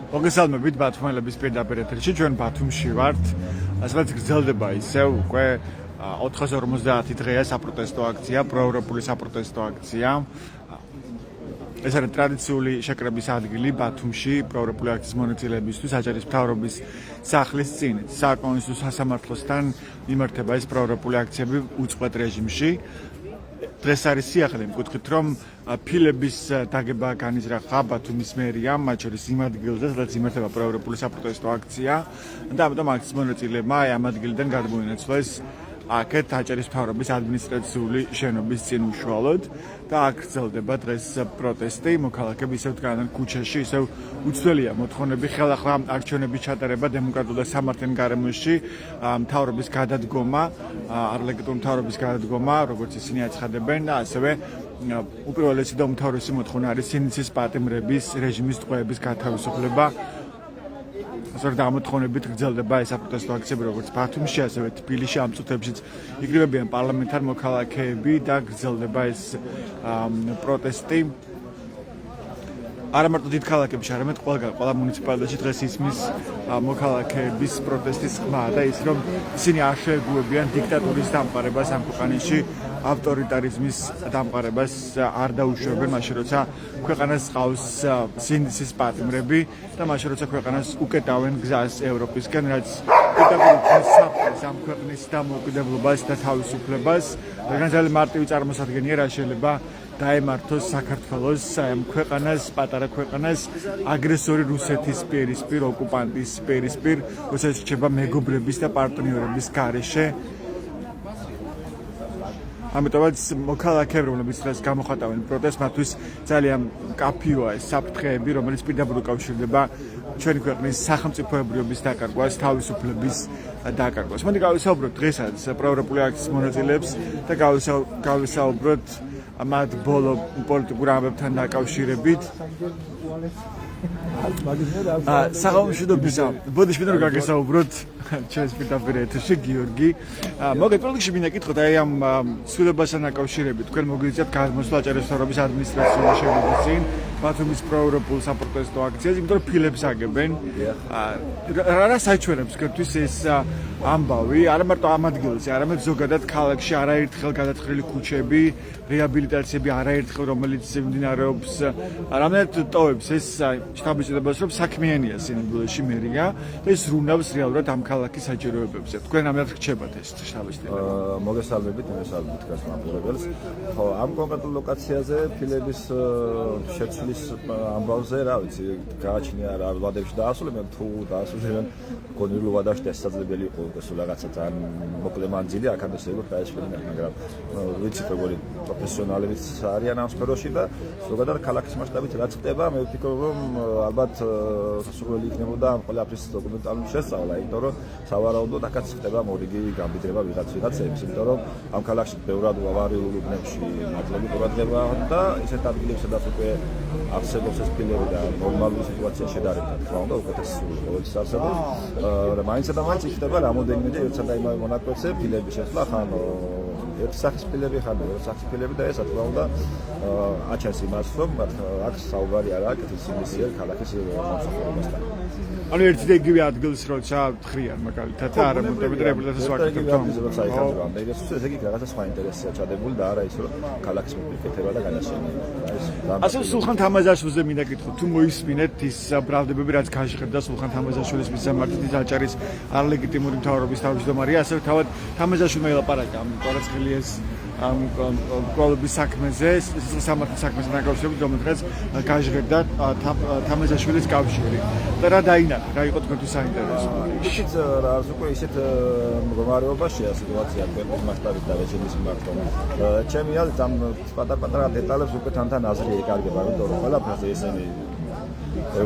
მოგესალმებით ბათუმელების პირდაპირ ეთერში, ჩვენ ბათუმში ვართ. ასეც გრძელდება ისევ უკვე 450 დღეა საპროტესტო აქცია, პროევროპული საპროტესტო აქცია. ეს არის ტრადიციული შეკრების ადგილი ბათუმში, პროევროპული აქციის მონაწილეებისთვის აჭარის მთავრობის სახლის წინ. საკონსულო სასამართლოსთან მიმართება ეს პროევროპული აქციები უწყვეტ რეჟიმში. დღეს არის სიახლე იმ კუთხით, რომ ფილების დაგება განიზრახა ბათუმის მერიამ, მათ შორის იმ ადგილზე, სადაც იმართება პროევროპული საპროტესტო აქცია და ამიტომ აქციის მონაწილეებმა ამ ადგილიდან გადმოინაცვლეს აქეთ აჭარის მთავრობის ადმინისტრაციული შენობის წინ უშუალოდ და აქ გრძელდება დღეს პროტესტი. მოქალაქეები ისევ დგანან ქუჩაში, ისევ უცვლელია მოთხოვნები ხელახლა არჩევნების ჩატარება დემოკრატიულ და სამართლიან გარემოში, მთავრობის გადადგომა, არლეგიტიმური მთავრობის გადადგომა, როგორც ისინი აცხადებენ და ასევე უპირველესი და უმთავრესი მოთხოვნა არის სინდისის პატიმრების რეჟიმის ტყვეების გათავისუფლება. ასეთ ამოთხოვნებით გრძელდება ეს საპროტესტო აქციები როგორც ბათუმში, ასევე თბილისში, ამ წუთებშიც იკრიბებიან პარლამენტარ მოქალაქეები და გრძელდება ეს პროტესტი. არა მარტო დიდ ქალაქებში, არამედ ყველა მუნიციპალიტეტში დღეს ისმის მოქალაქეების პროტესტის ხმა და ის რომ ისინი არ შეეგუებიან დიქტატურის დამყარებას ამ ქვეყანაში, ავტორიტარიზმის დამყარებას არ დაუშვებენ, მაშინ როცა ქვეყანას ყავს სინდისის პატიმრები და მაშინ როცა ქვეყანას უკეტავენ გზას ევროპისკენ, რაც პირდაპირ საფრთხეს ამ ქვეყნის დამოუკიდებლობას და თავისუფლებას. რადგან ძალიან მარტივი წარმოსადგენია, რა შეიძლება დაემართოს საქართველოს ამ ქვეყანას, პატარა ქვეყანას აგრესორი რუსეთის პირისპირ, ოკუპანტის პირისპირ, როცა რჩება მეგობრების და პარტნიორების გარეშე. ამიტომაც მოქალაქეები, რომლებიც დღეს გამოხატავენ პროტესტს, მათთვის ძალიან მკაფიოა ეს საფრთხეები, რომელიც პირდაპირ უკავშირდება ჩვენი ქვეყნის სახელმწიფოებრიობის დაკარგვას, თავისუფლების დაკარგვას. მოდი გავისაუბროთ დღესაც პროევროპული აქციის მონაწილეებს და გავისაუბროთ მათ ბოლო პოლიტიკურ ამბებთან დაკავშირებით. საღამომშვიდობისა, ბოდიში მინდა რომ გაგესაუბროთ ჩვენს პირდაპირ ეთერში გიორგი. მოგეთ პროდუქტში მინდა გითხოთ აი ამ ცვლილებასთან დაკავშირებით, თქვენ მოგვიწევთ გადმოსვლა აჭარის მთავრობის ადმინისტრაციული შენობის წინ ბათუმის პროევროპულ საპროტესტო აქციაზე, იმიტომ რომ ფილებს აგებენ. რა საჩვენებს გქონდეს ეს ამბავი, არა მარტო ამ ადგილზე, არამედ ზოგადად ქალაქში არაერთხელ გადაწყრილი ქუჩები, რეაბილიტაციები არაერთხელ, რომელიც მიმდინარეობს, რამდენად ტოვებს ეს შთაბეჭდილებას, რომ საქმიანია სინამდვილეში მერია და ეს რუნავს რეალურად ამ ქალაქის საჭიროებებზე. თქვენ რამდენად რჩებათ ეს შთაბეჭდილება? მოგესალმებით, მოგესალმებით გასამართლებელს. ხო, ამ კონკრეტულ ლოკაციაზე ფილების შეცვლის ამბავზე, რა ვიცი, გააჩნია რა ვადებში დაასრულებენ, თუ დაასრულებენ, გონივლო ვადაში შესაძლებელი იყო ეს რაღაცა ძალიან მოკლე მანძილი, აქამდე შეიძლება დაეშფრინდნენ, მაგრამ ვიცით როგორი პროფესიონალებიც არიან ამ სფეროში და ზოგადად ქალაქის მასშტაბით რაც ხდება, მე ვფიქრობ, რომ ალბათ სასურველი იქნებოდა ამ ყველაფრის დოკუმენტალურ შესწავლა, იმიტომ რომ სავარაუდოდ აქაც ხდება მორიგი გამდიდრება ვიღაცების, იმიტომ რომ ამ ქალაქში ბევრად ავარიულ უბნებში მატლები ყურადღება და ისეთ ადგილებში, სადაც უკვე არსებობს ეს ფილები და ნორმალური სიტუაცია შედარებით, თქმა უნდა, უკეთეს ყოველთვის არსებობს. მაინცდა და მაინც იქნება რამოდენიმე და ერთსა და იმავე მონაკვეთზე ფილების შესვლა, ხან ერთი სახის ფილები, ხან ორი სახის ფილები და ესა თქმა უნდა აჩენს იმას, რომ აქ საუბარი არაა კეთილ სიმისიერ ქალაქის მომსახურებასთან. ანუ ერთი და იგივე ადგილს როცა ხრიან მაგალითად და არა მომდებით რეაბილიტაციას ვაკეთებთ. ესე იგი რაღაცა სხვა ინტერესია ჩადებული და არა ის რომ ქალაქის მოფიქრება და განაშენება. ასე სულხან თამაზაშვილზე მინდა გითხოთ, თუ მოისმინეთ ის ბრალდებები, რაც გაჟღერდა სულხან თამაზაშვილის მისამართით ის აჭარის არლეგიტიმური მთავრობის თავმჯდომარეა, ასევე თავად თამაზაშვილმა ელაპარაკა ამ კვარაცხელიეს ამ კოლობის საქმეზე, სამართლის საქმესთან დაკავშირებით, რომელთაც გაჟღერდა თამაზაშვილის კავშირი. და რა დაინახა, რა იყო თქვენთვის საინტერესო? ისიც რა უკვე ისეთ მდგომარეობაშია სიტუაცია ქვეყნის მასშტაბით და რეჟიმის მიმართ. ჩემი აზრით ამ პატარ-პატარა დეტალებს უკვე თან აზრი ეკარგება, იმიტომ რომ ყველაფერზე ესენი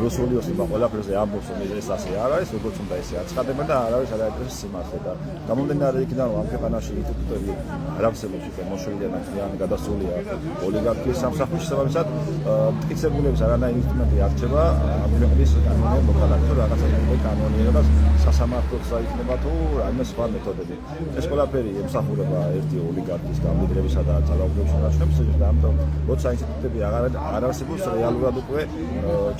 რუსული ოსტობა ყველაფერზე ამბობს, რომ ეს ასე არ არის, როგორც უნდა ისე აცხადებენ და არ არის არაერთი სიმართლე და გამომდინარე იქიდან რომ ამ ქვეყანაში ინსტიტუტები არ არსებობს უკვე მოშლილი და ძალიან გადასულია ოლიგარქიის სამსახურში შესაბამისად მტკიცებულებს არანაირი ინსტრუმენტი არ რჩება ამ ქვეყნის კანონი მოხალხო რაღაცა კანონიერება სასამართლოს იქნება თუ რაიმე სხვა მეთოდები ეს ყველაფერი ემსახურება ერთი ოლიგარქის გამდიდრებისა და ძალაუფლების შესაძლებლობას და ამიტომ როცა ინსტიტუტები არ არსებობს რეალურად უკვე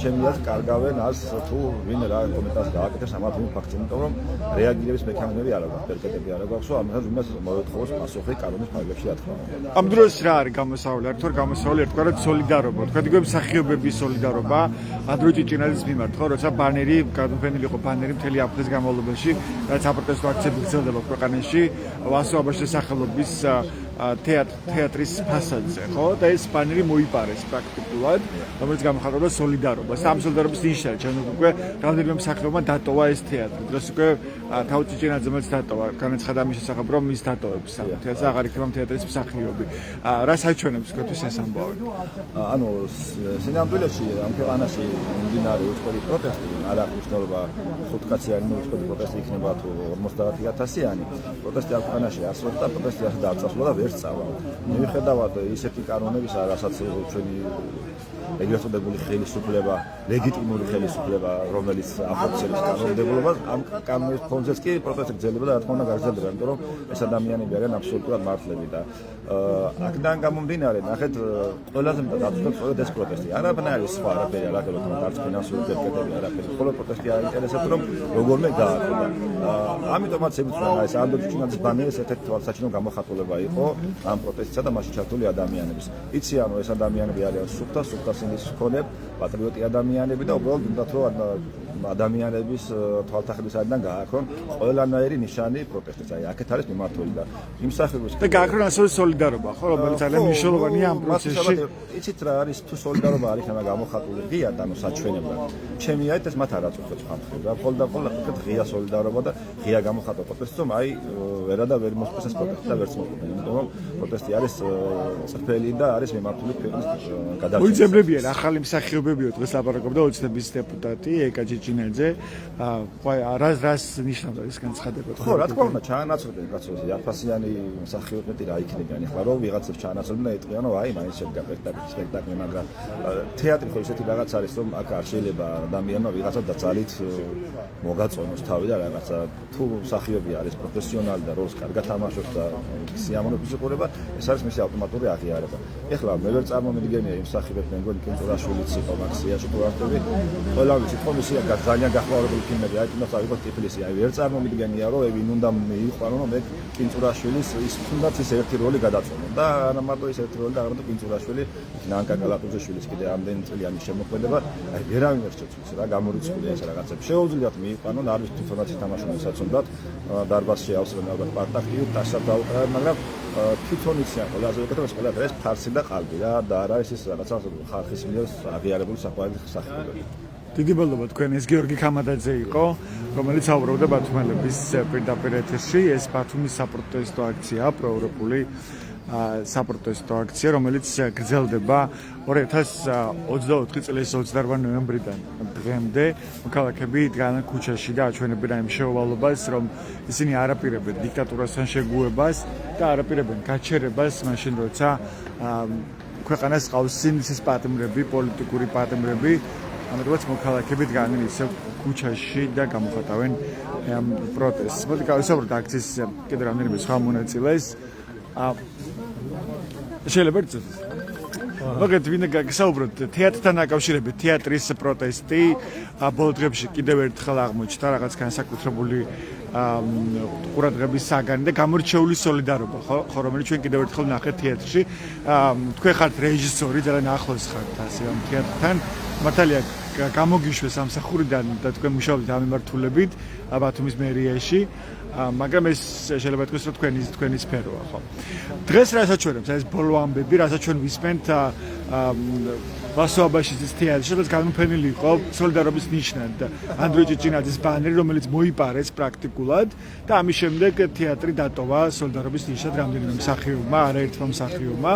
ჩემი აზრით კარგავენ ას თუ ვინ რა კომენტარს გააკეთებს ამ ფაქტს იმიტომ რომ რეაგირების მექანიზმები არ აქვს პერკეტები არ აქვს ამიტომ იმას მოეთხოვოს პასუხი კანონის ფარგლებში რა თქმა უნდა ამ დროს რა არის გამოსავალი არ თუ გამოსავალი ერთგვარად სოლიდარობა თქვა თქვენ მსახიობების სოლიდარობა ანდრო ჭიჭინაძის მიმართ ხო როცა ბანერი გადმოფენილი იყო ბანერი მთელი აფრიკის განმავლობაში რაც აპროტესტო აქციები გრძელდება ქვეყანაში ვასო აბაშის სახელობის თეატრის ფასადზე ხო და ეს ბანერი მოიპარეს პრაქტიკულად რომელიც გამოხატავდა სოლიდარობას ამ სოლიდარობის ნიშნად ჩვენ უკვე რამდენიმე მსახიობმა დატოვა ეს თეატრი დროს უკვე თავი ჭიჭინაძემაც დატოვა განაცხადა მის შესახებ რომ ის დატოვებს თეატრს აღარ იქნება თეატრის მსახიობი რა საჩვენებს თქვენთვის ეს ამბავი ანუ სინამდვილეში ამ ქვეყანაში მიმდინარე უწყლოდი პროტესტი არ აქვს მნიშვნელობა 5 კაციანი უწყლოდი პროტესტი იქნება თუ 50000-იანი პროტესტი ამ ქვეყანაში არსებობს და პროტესტი არ დააწესებულა და ვერ წავა მიუხედავად ისეთი კანონებისა რასაც ჩვენი ეგრეთ წოდებული ხელისუფლება ლეგიტიმური ხელისუფლება რომელიც აფუძნებს კანონმდებლობას ამ კანონის ფონზეც კი პროტესტი გრძელდება და რა თქმა უნდა გაგრძელდება იმიტომ რომ ეს ადამიანები არიან აბსოლუტურად მართლები და აქედან გამომდინარე ნახეთ ყველაზე მეტად დაწუხებს სწორედ ეს პროტესტი არაფერი სხვა არაფერი არ აკეთებს არც ფინანსური პერკეტები არაფერი ხოლო პროტესტი არ ინტერესებს რომ როგორმე გააკეთა ამიტომაც ემწვენა ეს ანდრო ჭიჭინაძის ბანერის ერთ-ერთი თვალსაჩინო გამოხატულება იყო ამ პროტესტისა და მასში ჩართული ადამიანების იციან რომ ეს ადამიანები არიან სუფთა სინდის მქონე პატრიოტი ადამიანები და უბრალოდ უნდათ რომ ადამიანების თვალთახედვისადან გააქრონ ყველანაირი ნიშანი პროტესტის აი აქეთ არის მიმართული და იმ სახეობის და გააქრონ ასევე სოლიდარობა ხო რომელიც ძალიან მნიშვნელოვანია ამ პროცესში იცით რა არის თუ სოლიდარობა არ იქნება გამოხატული ღიად ანუ საჩვენებლად ჩემი აზრით ეს მათ არ აწუხებს ხალხს რა ხოლმე ღია სოლიდარობა და ღია გამოხატვა პროტესტს რომ აი ვერა და ვერ მოსწეს პროტესტი და ვერც მოყვება იმიტომ რომ პროტესტი არის წრფელი და არის მიმართული ქვეყნის გადარჩენა მოიძებლებიან ახალი მსახიობებიო დღეს ლაპარაკობდა ოცნების დეპუტატი ეკა ჭიჭინაძე რას ნიშნავდა ეს განცხადება ხო რა თქმა უნდა ჩაანაცვლებენ კაცო 1000-იანი მსახიობები რა იქნებიან ახლა რომ ვიღაცებს ჩაანაცვლებენ და ეტყვიან რომ აი მაინც შედგა სპექტაკლი მაგრამ თეატრი ხო ისეთი რაღაც არის რომ აქ არ შეიძლება ადამიანმა ვიღაცა დაცალით მოგაწონოს თავი და რაღაცა თუ მსახიობი არის პროფესიონალი და როლს კარგად თამაშობს და სიამოვნებით იყურება ეს არის მისი ავტომატური აღიარება ეხლა მე ვერ წარმომიდგენია იმ მსახიობებს მეგონი კინწურაშვილიც იყო მაქსიაში თუ არტები ყველა ვიცით რომ ისია ძალიან გახმაურებული ფილმები აი თუნდაც ავიღოთ ტიფლისი აი ვერ წარმომიდგენია რომ ვინ უნდა მიიყვანო რომ მე კინწურაშვილის ის თუნდაც ის ერთი როლი გადაწონო და არა მარტო ის ერთი როლი და არა მარტო კინწურაშვილი ნანკა კალატუძეშვილის კიდე ამდენი წლიანი შემოქმედება აი ვერავინ ვერ შეცვლის რა გამორიცხულია ეს რაღაცები შეუძლიათ მიიყვანონ არ ვიცი თუნდაც თამაშობასაც უნდათ დარბაზში ავსვენ ალბათ პარტაქტიულ დასად დაუყრა მაგრამ თვითონ იციან ყველაზე უკეთეს ყველაფერს ფარსი და ყალბი რა და არა ის რაღაცა ხალხის მიერ აღიარებული საყვარელი სახეობები დიდი მადლობა თქვენ ეს გიორგი ქამადაძე იყო რომელიც აუბრობდა ბათუმელების პირდაპირ ეთერში ეს ბათუმის საპროტესტო აქცია პროევროპული საპროტესტო აქცია რომელიც გრძელდება 2024 წლის 28 ნოემბრიდან დღემდე მოქალაქეები დგანან ქუჩაში და აჩვენებენ იმ შეუვალობას რომ ისინი არ აპირებენ დიქტატურასთან შეგუებას და არ აპირებენ გაჩერებას მაშინ როცა ქვეყანას ყავს სინდისის პატიმრები პოლიტიკური პატიმრები ამიტომაც მოქალაქეები დგანან ისევ ქუჩაში და გამოხატავენ ამ პროტესტს. მოდი გავისაუბროთ აქციის კიდევ რამდენიმე სხვა მონაწილეს. შეიძლება იცოდეთ. მოგეთ ვინ გასაუბროთ თეატრთან დაკავშირებით თეატრის პროტესტი ბოლო დღეებში კიდევ ერთხელ აღმოჩნდა რაღაც განსაკუთრებული ყურადღების საგანი და გამორჩეული სოლიდარობა ხო რომელიც ჩვენ კიდევ ერთხელ ნახეთ თეატრში თქვენ ხართ რეჟისორი ძალიან ახლოს ხართ ასე ამ თეატრთან მართალია გამოგიშვეს სამსახურიდან და თქვენ მუშაობთ ამ მიმართულებით ბათუმის მერიაში მაგრამ ეს შეიძლება თქვეს რომ თქვენი სფეროა ხო დღეს რასაც ჩვენებს ეს ბოლო ამბები რასაც ჩვენ ვისმენთ ვასო აბაშიძის თეატრში, სადაც განუფენილი იყო სოლიდარობის ნიშნად ანდრეი ჭიჭინაძის ბანერი, რომელიც მოიპარეს პრაქტიკულად და ამის შემდეგ თეატრი დატოვა სოლიდარობის ნიშნად რამდენიმე მსახიობმა, არაერთმა მსახიობმა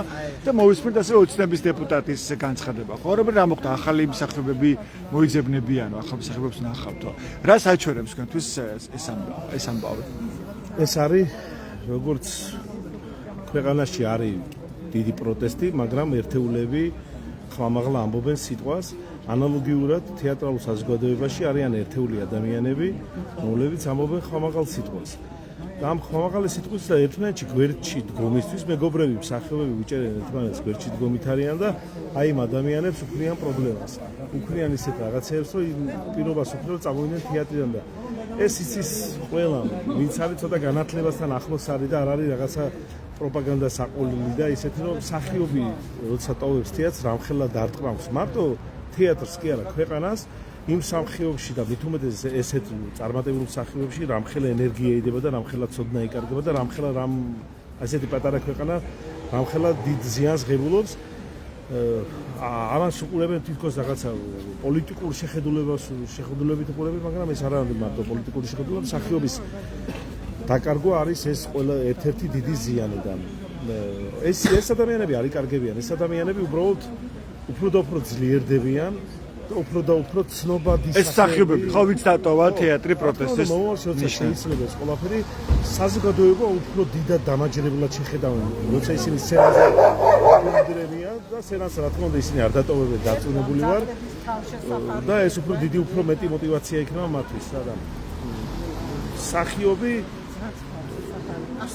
და მოვისმენთ ასე ოცნების დეპუტატის განცხადება. ხო, რომ რა მოხდა, ახალი მსახიობები მოიძებნებიანო, ახალ მსახიობებს ნახავთო. რა საჩვენებს თქვენთვის ეს ამბავი? ეს არის როგორც ქვეყანაში არის დიდი პროტესტი, მაგრამ ერთეულები ხმამაღლა ამბობენ სიტყვას. ანალოგიურად თეატრალურ საზოგადოებაში არიან ერთეული ადამიანები, რომლებიც ამბობენ ხმამაღალ სიტყვას. და ამ ხმამაღალი სიტყვის და ერთმანეთში გვერდში დგომისთვის მეგობრები, მსახიობები ვიჭერენ ერთმანეთს გვერდში დგომით არიან და აი იმ ადამიანებს უქმნიან პრობლემას. უქმნიან ისეთ რაღაცებს, რომ პირობას უქმნიან, რომ წამოვიდნენ თეატრიდან და ეს იცის ყველა, ვინც არის ცოტა განათლებასთან ახლოს არის და არ არის რაღაცა პროპაგანდა საყოლიდი და ისეთი რომ მსახიობი როცა ტოვებს თეატრს რამხელა დარტყმავს მარტო თეატრს კი არა ქვეყანას იმ სამხიობში და მით უმეტეს ესეთ წარმატებულ მსახიობებში რამხელა ენერგია იდება და რამხელა ცოდნა იკარგება და რამხელა რამ ასეთი პატარა ქვეყანა რამხელა დიდ ზიანს ღებულობს ამას უყურებენ თითქოს რაღაცა პოლიტიკურ შეხედულებით უყურებენ მაგრამ ეს არ არის მარტო პოლიტიკური შეხედულება მსახიობის დაკარგვა არის ეს ყველა ერთ-ერთი დიდი ზიანი და ეს ადამიანები არ იკარგებიან ეს ადამიანები უბრალოდ უფრო და უფრო ძლიერდებიან და უფრო ცნობადი ეს მსახიობები ხო ვიც დატოვა თეატრი პროტესტის ნიშნად შეიძლება ეს ყველაფერი საზოგადოება უფრო დიდად დამაჯერებლად შეხედავენ როცა ისინი სცენაზე გუნდრებიან და სცენას რა თქმა უნდა ისინი არ დატოვებენ დაწუნებული ვარ და ეს უფრო დიდი უფრო მეტი мотиваცია იქნება მათთვის და მსახიობი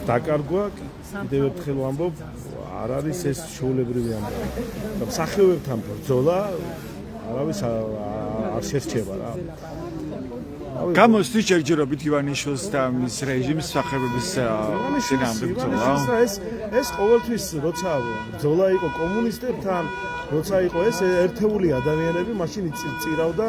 დაკარგვა კიდევ ერთხელ ვამბობ არ არის ეს ჩვეულებრივი ამბავი და მსახიობებთან ბრძოლა არავის არ შერჩება რა გამოსთვის ჯერჯერობით ივანიშვილს და მის რეჟიმს მსახიობების წინააღმდეგ ბრძოლა ეს ყოველთვის როცა ბრძოლა იყო კომუნისტებთან როცა იყო ეს ერთეული ადამიანები მაშინ წირავდა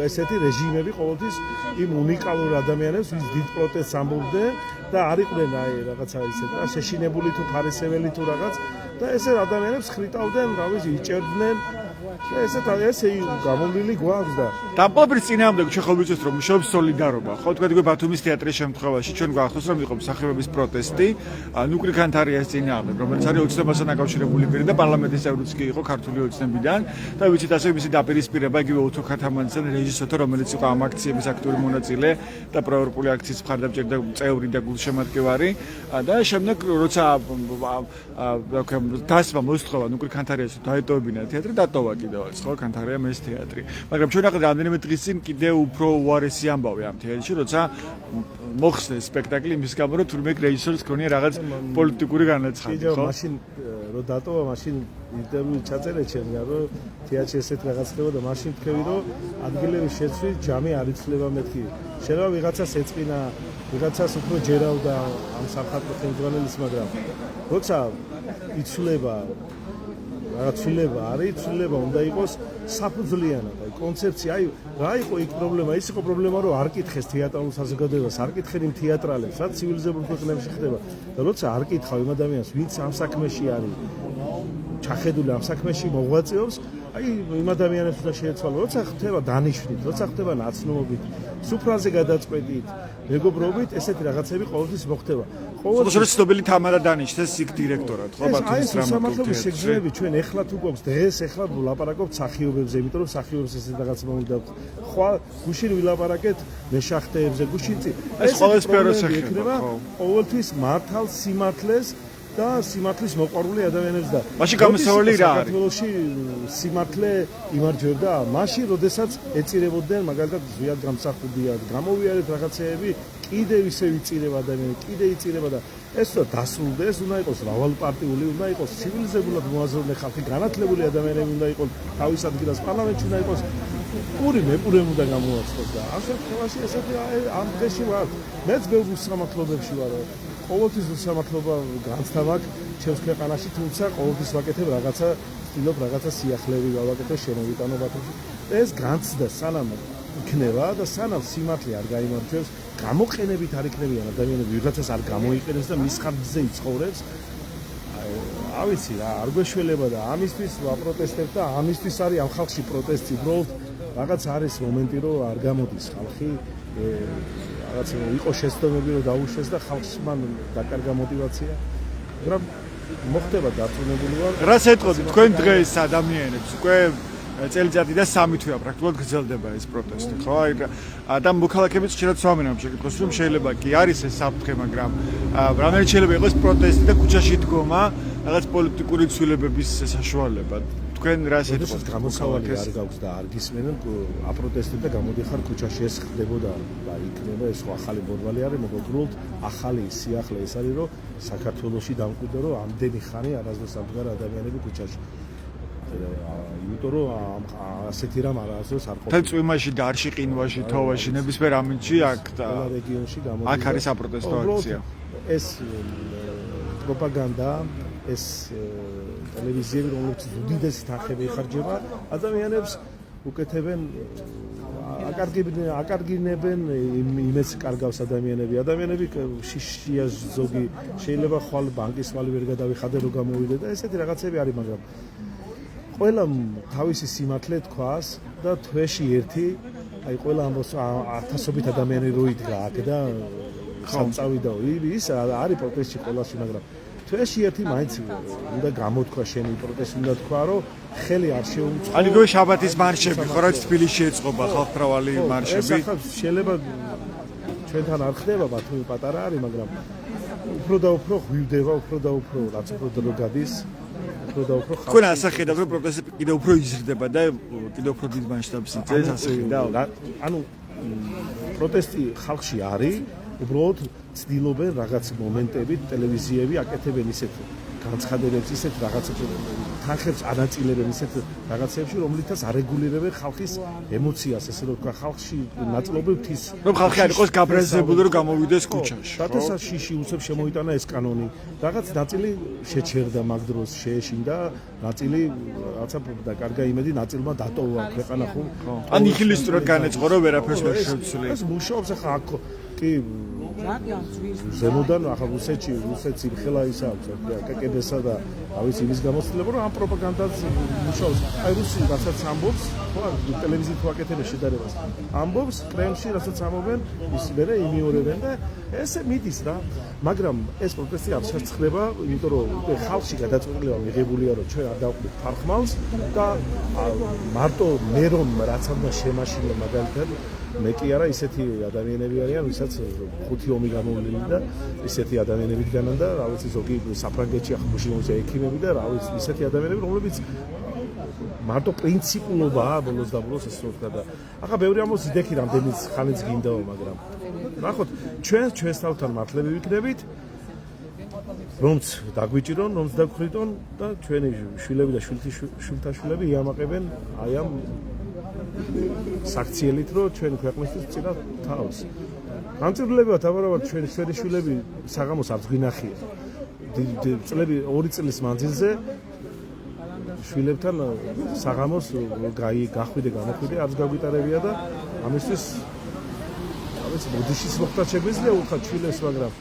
ესეთი რეჟიმები ყოველთვის იმ უნიკალურ ადამიანებს ვის დიდ პროტესტს ამბობდნენ და არ იყვნენ აი რაღაცა ისეთი შეშინებული თუ ფარისეველი თუ რაღაც და ესე ადამიანებს ხრიტავდნენ რავი იჭერდნენ ესე გამოვლილი გვაქვს და დამპყრობის წინააღმდეგ შეხობიცეთ რომ მუშაობს სოლიდარობა ხო თქვენ ბათუმის თეატრის შემთხვევაში ჩვენ გვახსოვს რომ იყო მსახიობების პროტესტი ნუკრი ქანთარიას წინააღმდეგ რომელიც არის ოცნებასთან დაკავშირებული პირი და პარლამენტის წევრიც კი იყო ქართული ოცნებიდან და ვიცით ასე მისი დაპირისპირება იგივე ოთო ქათამანძე რეჟისორთან რომელიც იყო ამ აქციების აქტიური მონაწილე და პროევროპული აქციის მხარდამჭერი და წევრი და გულშემატკივარი და შემდეგ როცა დასმა მოსთხოვა ნუკრი ქანთარიას დაეტოვებინა თეატრი დატოვა კიდევაც ხო ქანთარიამ ეს თეატრი მაგრამ ჩვენ ახლა რამდენიმე დღის წინ კიდევ უფრო უარესი ამბავი ამ თეატრში როცა მოხსნეს სპექტაკლი იმის გამო რომ თურმე რეჟისორს ქონია რაღაც პოლიტიკური განაცხადი ხო მაშინ რომ დატოვა მაშინ ინტერვიუ ჩაწერე ჩემი რომ თეატრში ესეთ რაღაც ხდება და მაშინ თქვი რომ ადგილების შეცვლით ჯამი არ იცლება მეთქი შეიძლება ვიღაცას ეწყინა ვიღაცას უფრო ჯერავდა ამ სამხატვრო ხელმძღვანელის მაგრამ როცა იცვლება რაღაც ცვლილება არის ცვლილება უნდა იყოს საფუძვლიანად აი კონცეფცია აი რა იყო იქ პრობლემა ის იყო პრობლემა რომ არ კითხეს თეატრალურ საზოგადოებას არ კითხენ იმ თეატრალებს რაც ცივილიზებულ ქვეყნებში ხდება და როცა არ კითხავ იმ ადამიანს ვინც ამ საქმეში არის ჩახედული ამ საქმეში მოღვაწეობს აი იმ ადამიანებს უნდა შეეცვალო როცა ხდება დანიშვნით როცა ხდება ნაცნობობით სუფრაზე გადაწყვეტით მეგობრობით ესეთი რაღაცები ყოველთვის მოხდება ყოველთვის ცნობილი თამარა დანიშნეს იქ დირექტორად ხო ბათუმის დრამატულ თეატრში ჩვენ ეხლა თუ გვაქვს დღეს ეხლა ვლაპარაკობთ მსახიობებზე იმიტომ რომ მსახიობებს ესეთი რაღაც მომიდა ხვალ გუშინ ვილაპარაკეთ მეშახტეებზე გუშინ ეს ყოველსფეროს ეხება ყოველთვის მართალ სიმართლეს და სიმართლის მოყვარული ადამიანებს და მაშინ გამოსავალი რა არის საქართველოში სიმართლე იმარჯვებდა მაშინ როდესაც ეწირებოდნენ მაგალითად ზვიად გამსახურდია გამოვიარეთ რაღაცეები კიდევ ისე ვიწირება ადამიანები კიდე იწირება და ეს უნდა დასრულდეს უნდა იყოს რავალპარტიული უნდა იყოს ცივილიზებულად მოაზროვნე ხალხი განათლებული ადამიანები უნდა იყოს თავის ადგილას პარლამენტში უნდა იყოს პური მეპურემ უნდა გამოაცხოს და ასე ხელაში ესეთი ამ დღეში ვარ მეც ბევრ სამართლობებში ვარ ყოველთვის სამართლობა განცდა მაქვს ჩემს ქვეყანაში თუმცა ყოველთვის ვაკეთებ რაღაცა ვცდილობ რაღაცა სიახლეები გავაკეთო შემოვიტანო ბათუმში ეს განცდა სანამ იქნება და სანამ სიმართლე არ გაიმარჯვებს გამოყენებით არ იქნებიან ადამიანები ვიღაცას არ გამოიყენებს და მის ხარჯზე იცხოვრებს ავიცი რა, არ გვეშველება და ამისთვის ვაპროტესტებ და ამისთვის არის ამ ხალხში პროტესტი, უბრალოდ რაღაც არის მომენტი, რომ არ გამოდის ხალხი, რაღაც იყო შეცდომები, რომ დაუშვეს და ხალხს მან დაკარგა мотиваცია. მაგრამ მოხდება დარწმუნებული ვარ. რას ეტყობთ თქვენ დღეს ადამიანებს? უკვე წელიწადი და 3 თვეა პრაქტიკულად გრძელდება ეს პროტესტი, ხო? აი და მოქალაქეებიც შეიძლება სვამენ ამ შეკითხვას, რომ შეიძლება კი არის ეს საფრთხე, მაგრამ რამდენად შეიძლება იყოს პროტესტი და ქუჩაში დგომა რაღაც პოლიტიკური ცვლილებების საშუალებად. თქვენ რას ეტყობთ? გამოსავალი არ გაქვს და არ გისმენენ აპროტესტებ და გამოდიხარ ქუჩაში, ეს ხდებოდა და იქნება ეს ახალი ბორბალი არის, მოკლედ ახალი სიახლე ეს არის, რომ საქართველოში დამკვიდრა, რომ ამდენი ხანი არასდროს არ დგარ ადამიანები ქუჩაში. იმიტომ რომ ასეთი რამ არასდროს არ ყოფილა. თან წვიმაში, დარში, ყინვაში, თოვაში, ნებისმიერ ამინდში აქ რეგიონში გამოდის. აქ არის საპროტესტო აქცია. ეს პროპაგანდა, ეს ტელევიზიები, რომლებიც უდიდესი თანხები იხარჯება, ადამიანებს უკეთებენ აკარგინებენ იმეც კარგავს ადამიანები შიშია ზოგი შეიძლება ხვალ ბანკის ხვალ ვერ გადავიხადე რომ გამოვიდე და ესეთი რაღაცები არის, მაგრამ ყველა თავისი სიმართლე თქვას და თვეში ერთი აი ყველა ამბობს ათასობით ადამიანი რო იდგა აქ და სამწავიდაო ის არის პროტესტი ყველაში, მაგრამ თვეში ერთი მაინც უნდა გამოთქვა შენი პროტესტი, უნდა თქვა რომ ხელი არ შეუწყო. ანუ გო შაბათის მარშები, ხო რაც თბილისში ეწყობა ხალხმრავალი მარშები. ეს შეიძლება ჩვენთან არ ხდება, ბათუმი პატარა არის, მაგრამ უფრო და უფრო ღვივდება, უფრო და უფრო რაც უფრო დრო გადის, უფრო და უფრო ხალხი. თქვენ ასე ხედავთ, რომ პროტესტი კიდევ უფრო იზრდება და კიდევ უფრო დიდ მასშტაბს იწევს, ასე ხედავთ? ანუ პროტესტი ხალხში არის, უბრალოდ ცდილობენ რაღაც მომენტებით ტელევიზიები აკეთებენ ისეთ განცხადებებს, ისეთ რაღაცებს თანხებს ანაწილებენ ისეთ რაღაცებში, რომლითაც არეგულირებენ ხალხის ემოციას, ესე რომ თქვა ხალხში ნაწილობრივ რომ ხალხი არ იყოს გაბრაზებული, რომ გამოვიდეს ქუჩაში. დათესა შიში უცებ შემოიტანა ეს კანონი. რაღაც ნაწილი შეჩერდა მაგ დროს, შეეშინდა, ნაწილი რაცა დაკარგა იმედი, ნაწილმა დატოვა ქვეყანა ხო? ან ნიჰილისტურად განეწყო, რომ ვერაფერს ვერ შეუძლია. ეს მუშაობს ახლა აქ კი ზემოდან ახლა რუსეთში იმხელა ის აქვს კაკებესა და ავიც იმის გამოცდილება რომ ამ პროპაგანდას მუშაობს. აი რუსი რასაც ამბობს, ხო, ტელევიზიით თუ აკეთებენ შედარებას. ამბობს კრემლში რასაც ამბობენ, ის მერე იმიორებენ და ესე მიდის რა. მაგრამ ეს პროტესტი არ შეწყდება, იმიტომ რომ ხალხში გადაწყვეტილება მიღებულია, რომ ჩვენ არ დავყვით ფარხმალს და მარტო მე რომ რაც უნდა შემაშინო მაგალითად მე კი არა, ისეთი ადამიანები არიან, ვისაც 5 ომი გამოვლილი და ისეთი ადამიანები დგანან და რა ვიცი ზოგი საფრანგეთში ახლა მუშაობს ექიმები და რა ვიცი ისეთი ადამიანები, რომლებიც მარტო პრინციპულობაა ბოლოს და ბოლოს ეს ვთქვა და ახლა ბევრი ამბობს იდექი რამდენი ხანიც გინდაო, მაგრამ ნახოთ ჩვენს თავთან მართლები ვიქნებით, რომც დაგვიჭირონ, რომც დაგხრიტონ და ჩვენი შვილები და შვილთა შვილები იამაყებენ აი ამ საქციელით, რომ ჩვენ ქვეყნისთვის წინა თავს. განწირვლებია თავაროვად ჩვენი შვილები საღამოს არც გვინახია. წლები 2 წლის მანძილზე შვილებთან საღამოს გახვიდე გამოხვიდე არც გაგვიტარებია და ამისთვის ავიც ბოდიშის მოხდა შეგვიძლია უხად შვილებს, მაგრამ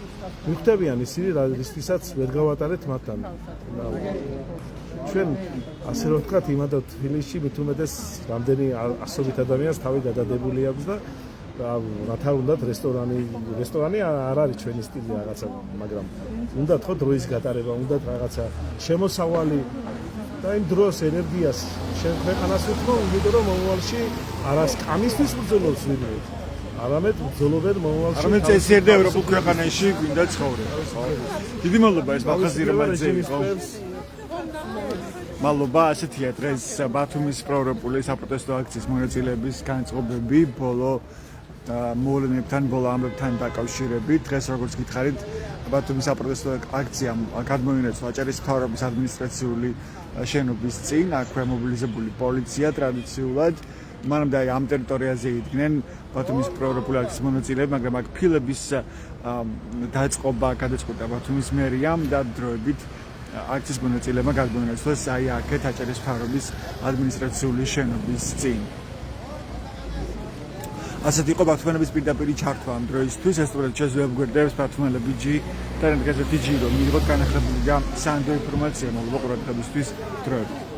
მიხვდებიან ისინი რისთვისაც ვერ გავატარეთ მათთან. ჩვენ ასე რომ ვთქვათ, იმადა თბილისში მით უმეტეს რამდენი ასობით ადამიანს თავი გადადებული აქვს და რათა უნდათ რესტორანი არ არის ჩვენი სტილი რაღაცა, მაგრამ უნდათ ხო დროის გატარება, უნდათ რაღაცა შემოსავალი და იმ დროს ენერგიას შენ ქვეყანას უთმო, იმიტომ რომ მომავალში არას კამისთვის ბრძოლობს ვინმე. არამედ ბრძოლობენ მომავალში. არამედ წესიერდა ევროპულ ქვეყანაში გვინდა ცხოვრება. დიდი მადლობა ეს ბახაზირებაძე იყო. მადლობა, ასეთია დღეს ბათუმის პროევროპული საპროტესტო აქციის მონაწილეების განწყობები ბოლო მოვლენებთან, ბოლო ამბებთან დაკავშირებით. დღეს როგორც გითხარით, ბათუმის საპროტესტო აქციამ გადმოინაცვლა აჭარის მთავრობის ადმინისტრაციული შენობის წინ, აქვე მობილიზებული პოლიცია ტრადიციულად. მანამდე ამ ტერიტორიაზე იდგნენ ბათუმის პროევროპული აქციის მონაწილეები, მაგრამ აქ ფილების დაწყობა გადაწყვეტა ბათუმის მერიამ და დროებით აქციის მონაწილეებმა გადმოინაცვლეს აი აქეთ აჭარის მთავრობის ადმინისტრაციული შენობის წინ. ასეთ იყო ბათუმელების პირდაპირი ჩართვა ამ დროისთვის, ეს სწორედ შეგვერდებს ბათუმელები ჯი და გაზეთი ჯი რომ მიიღოთ განახლებული და სანდო ინფორმაცია მოგყურებისთვის დროებით.